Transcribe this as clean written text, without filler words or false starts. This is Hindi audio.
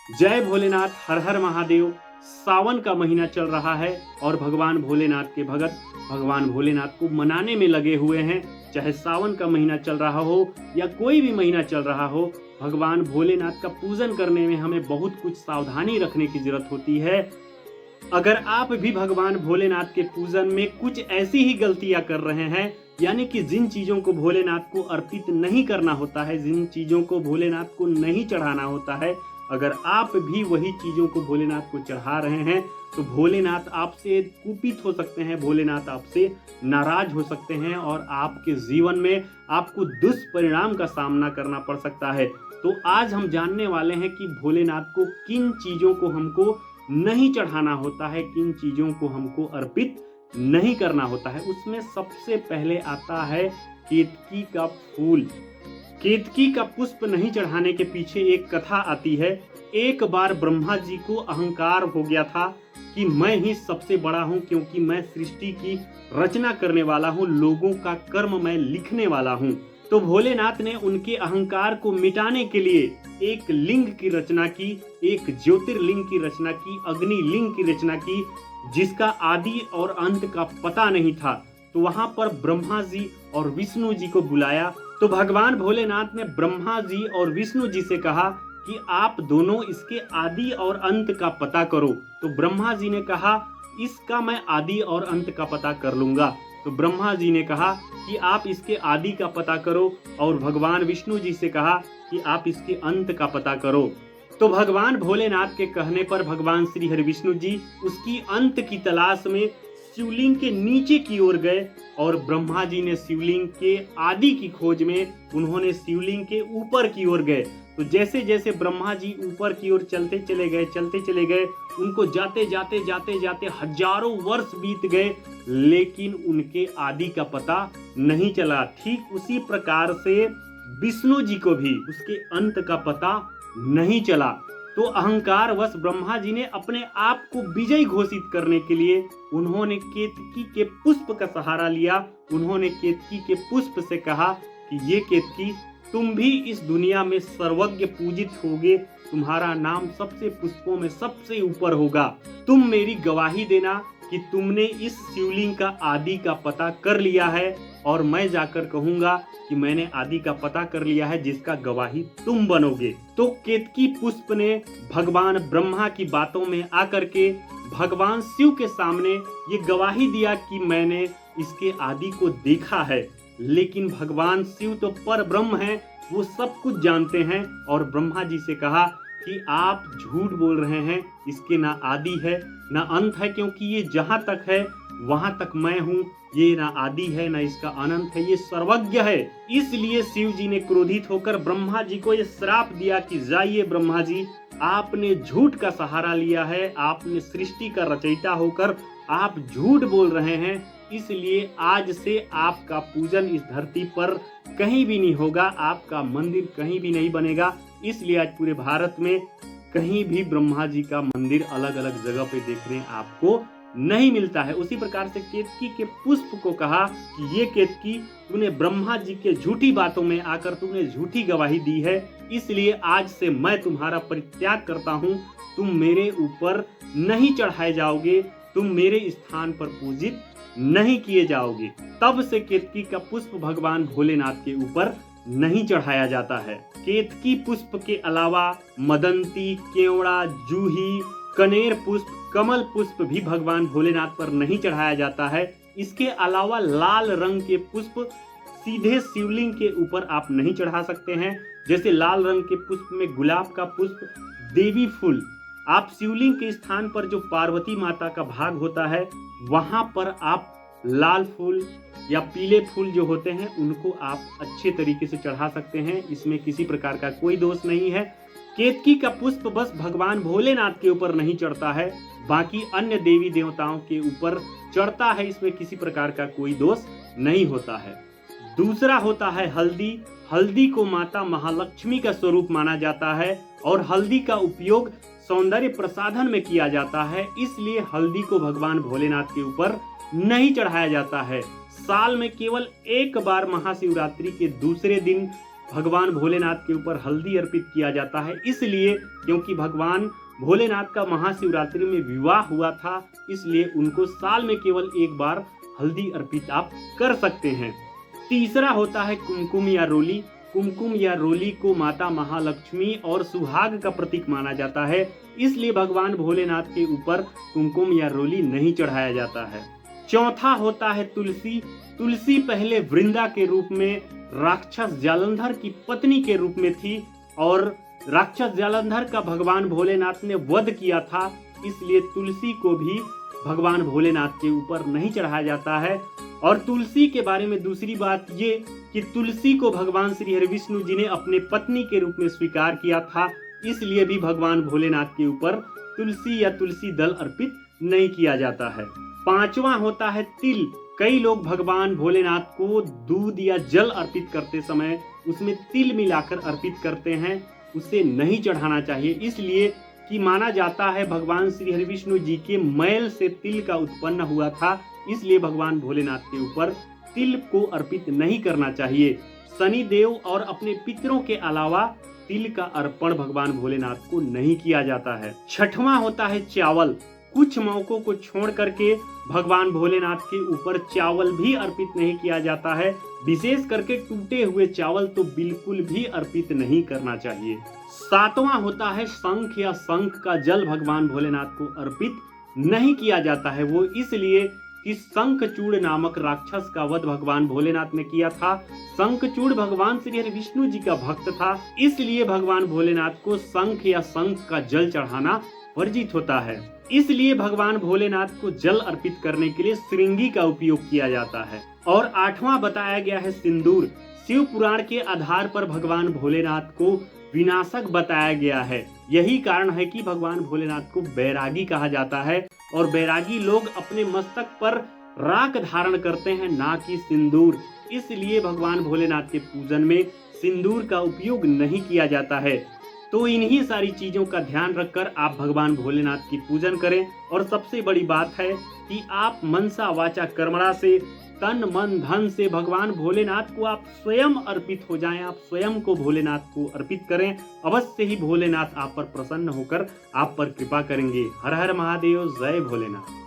जय भोलेनाथ, हर हर महादेव। सावन का महीना चल रहा है और भगवान भोलेनाथ के भगत भगवान भोलेनाथ को मनाने में लगे हुए हैं। चाहे सावन का महीना चल रहा हो या कोई भी महीना चल रहा हो, भगवान भोलेनाथ का पूजन करने में हमें बहुत कुछ सावधानी रखने की जरूरत होती है। अगर आप भी भगवान भोलेनाथ के पूजन में कुछ ऐसी ही गलतियां कर रहे हैं, यानी कि जिन चीजों को भोलेनाथ को अर्पित नहीं करना होता है, जिन चीजों को भोलेनाथ को नहीं चढ़ाना होता है, अगर आप भी वही चीजों को भोलेनाथ को चढ़ा रहे हैं तो भोलेनाथ आपसे कुपित हो सकते हैं, भोलेनाथ आपसे नाराज हो सकते हैं और आपके जीवन में आपको दुष्परिणाम का सामना करना पड़ सकता है। तो आज हम जानने वाले हैं कि भोलेनाथ को किन चीजों को हमको नहीं चढ़ाना होता है, किन चीजों को हमको अर्पित नहीं करना होता है। उसमें सबसे पहले आता है केतकी का फूल। केतकी का पुष्प नहीं चढ़ाने के पीछे एक कथा आती है। एक बार ब्रह्मा जी को अहंकार हो गया था कि मैं ही सबसे बड़ा हूं, क्योंकि मैं सृष्टि की रचना करने वाला हूं, लोगों का कर्म मैं लिखने वाला हूं। तो भोलेनाथ ने उनके अहंकार को मिटाने के लिए एक लिंग की रचना की, एक ज्योतिर्लिंग की रचना की, अग्निलिंग की रचना की, जिसका आदि और अंत का पता नहीं था। तो वहां पर ब्रह्मा जी और विष्णु जी को बुलाया। तो भगवान भोलेनाथ ने ब्रह्मा जी और विष्णु जी से कहा कि आप दोनों इसके आदि और अंत का पता करो। तो ब्रह्मा जी ने कहा इसका मैं आदि और अंत का पता कर लूंगा। तो ब्रह्मा जी ने कहा कि आप इसके आदि का पता करो, और भगवान विष्णु जी से कहा कि आप इसके अंत का पता करो। तो भगवान भोलेनाथ के कहने पर भगवान श्री हरि विष्णु जी उसकी अंत की तलाश में शिवलिंग के नीचे की ओर गए, और ब्रह्मा जी ने शिवलिंग के आदि की खोज में उन्होंने शिवलिंग के ऊपर की ओर गए। तो जैसे जैसे ब्रह्मा जी ऊपर की ओर चलते चले गए, उनको जाते जाते जाते जाते हजारों वर्ष बीत गए, लेकिन उनके आदि का पता नहीं चला। ठीक उसी प्रकार से विष्णु जी को भी उसके अंत का पता नहीं चला। तो अहंकार वश ब्रह्मा जी ने अपने आप को विजयी घोषित करने के लिए उन्होंने केतकी के पुष्प का सहारा लिया। उन्होंने केतकी के पुष्प से कहा कि ये केतकी, तुम भी इस दुनिया में सर्वज्ञ पूजित होगे, तुम्हारा नाम सबसे पुष्पों में सबसे ऊपर होगा। तुम मेरी गवाही देना कि तुमने इस शिवलिंग का आदि का पता कर लिया है, और मैं जाकर कहूंगा कि मैंने आदि का पता कर लिया है, जिसका गवाही तुम बनोगे। तो केतकी पुष्प ने भगवान ब्रह्मा की बातों में आकर के भगवान शिव के सामने ये गवाही दिया कि मैंने इसके आदि को देखा है। लेकिन भगवान शिव तो पर ब्रह्म हैं, वो सब कुछ जानते हैं, और ब्रह्मा जी से कहा कि आप झूठ बोल रहे हैं, इसके ना आदि है ना अंत है, क्योंकि ये जहां तक है वहां तक मैं हूं, ये ना आदि है ना इसका अनंत है, ये सर्वज्ञ है। इसलिए शिव जी ने क्रोधित होकर ब्रह्मा जी को ये श्राप दिया कि जाइए ब्रह्मा जी, आपने झूठ का सहारा लिया है, आपने सृष्टि का रचयिता होकर आप झूठ बोल रहे हैं, इसलिए आज से आपका पूजन इस धरती पर कहीं भी नहीं होगा, आपका मंदिर कहीं भी नहीं बनेगा। इसलिए आज पूरे भारत में कहीं भी ब्रह्मा जी का मंदिर अलग अलग जगह पे देखने आपको नहीं मिलता है। उसी प्रकार से केतकी के पुष्प को कहा कि ये केतकी, तूने ब्रह्मा जी के झूठी बातों में आकर तूने झूठी गवाही दी है, इसलिए आज से मैं तुम्हारा परित्याग करता हूं, तुम मेरे ऊपर नहीं चढ़ाए जाओगे, तुम मेरे स्थान पर पूजित नहीं किए जाओगे। तब से केतकी का पुष्प भगवान भोलेनाथ के ऊपर नहीं चढ़ाया जाता है। केतकी पुष्प के अलावा मदंती, केवड़ा, जूही, कनेर पुष्प, कमल पुष्प भी भगवान भोलेनाथ पर नहीं चढ़ाया जाता है। इसके अलावा लाल रंग के पुष्प सीधे शिवलिंग के ऊपर आप नहीं चढ़ा सकते हैं। जैसे लाल रंग के पुष्प में गुलाब का पुष्प, देवी फूल, आप शिवलिंग के स्थान पर जो पार्वती माता का भाग होता है वहां पर आप लाल फूल या पीले फूल जो होते हैं उनको आप अच्छे तरीके से चढ़ा सकते हैं, इसमें किसी प्रकार का कोई दोष नहीं है। केतकी का पुष्प बस भगवान भोलेनाथ के ऊपर नहीं चढ़ता है, बाकी अन्य देवी देवताओं के ऊपर चढ़ता है, इसमें किसी प्रकार का कोई दोष नहीं होता है। दूसरा होता है हल्दी। हल्दी को माता महालक्ष्मी का स्वरूप माना जाता है, और हल्दी का उपयोग सौंदर्य प्रसाधन में किया जाता है, इसलिए हल्दी को भगवान भोलेनाथ के ऊपर नहीं चढ़ाया जाता है। साल में केवल एक बार महाशिवरात्रि के दूसरे दिन भगवान भोलेनाथ के ऊपर हल्दी अर्पित किया जाता है, इसलिए क्योंकि भगवान भोलेनाथ का महाशिवरात्रि में विवाह हुआ था, इसलिए उनको साल में केवल एक बार हल्दी अर्पित आप कर सकते हैं। तीसरा होता है कुमकुम या रोली। कुमकुम या रोली को माता महालक्ष्मी और सुहाग का प्रतीक माना जाता है, इसलिए भगवान भोलेनाथ के ऊपर कुमकुम या रोली नहीं चढ़ाया जाता है। चौथा होता है तुलसी। तुलसी पहले वृंदा के रूप में राक्षस जालंधर की पत्नी के रूप में थी और राक्षस जालंधर का भगवान भोलेनाथ ने वध किया था, इसलिए तुलसी को भी भगवान भोलेनाथ के ऊपर नहीं चढ़ाया जाता है। और तुलसी के बारे में दूसरी बात ये कि तुलसी को भगवान श्री हरिविष्णु जी ने अपने पत्नी के रूप में स्वीकार किया था, इसलिए भी भगवान भोलेनाथ के ऊपर तुलसी या तुलसी दल अर्पित नहीं किया जाता है। पांचवा होता है तिल। कई लोग भगवान भोलेनाथ को दूध या जल अर्पित करते समय उसमें तिल मिलाकर अर्पित करते हैं, उसे नहीं चढ़ाना चाहिए, इसलिए कि माना जाता है भगवान श्री हरिविष्णु जी के मैल से तिल का उत्पन्न हुआ था, इसलिए भगवान भोलेनाथ के ऊपर तिल को अर्पित नहीं करना चाहिए। शनि देव और अपने पितरों के अलावा तिल का अर्पण भगवान भोलेनाथ को नहीं किया जाता है। छठवां होता है चावल। कुछ मौकों को छोड़ करके भगवान भोलेनाथ के ऊपर चावल भी अर्पित नहीं किया जाता है, विशेष करके टूटे हुए चावल तो बिल्कुल भी अर्पित नहीं करना चाहिए। सातवां होता है शंख या शंख का जल भगवान भोलेनाथ को अर्पित नहीं किया जाता है, वो इसलिए कि शंखचूड़ नामक राक्षस का वध भगवान भोलेनाथ ने किया था। शंखचूड़ भगवान श्री हरिविष्णु जी का भक्त था, इसलिए भगवान भोलेनाथ को शंख या शंख का जल चढ़ाना वर्जित होता है। इसलिए भगवान भोलेनाथ को जल अर्पित करने के लिए श्रृंगी का उपयोग किया जाता है। और आठवां बताया गया है सिंदूर। शिव पुराण के आधार पर भगवान भोलेनाथ को विनाशक बताया गया है, यही कारण है कि भगवान भोलेनाथ को बैरागी कहा जाता है और बैरागी लोग अपने मस्तक पर राख धारण करते हैं, ना कि सिंदूर, इसलिए भगवान भोलेनाथ के पूजन में सिंदूर का उपयोग नहीं किया जाता है। तो इन्हीं सारी चीजों का ध्यान रखकर आप भगवान भोलेनाथ की पूजन करें। और सबसे बड़ी बात है कि आप मनसा वाचा कर्मणा से, तन मन धन से भगवान भोलेनाथ को आप स्वयं अर्पित हो जाएं, आप स्वयं को भोलेनाथ को अर्पित करें, अवश्य ही भोलेनाथ आप पर प्रसन्न होकर आप पर कृपा करेंगे। हर हर महादेव, जय भोलेनाथ।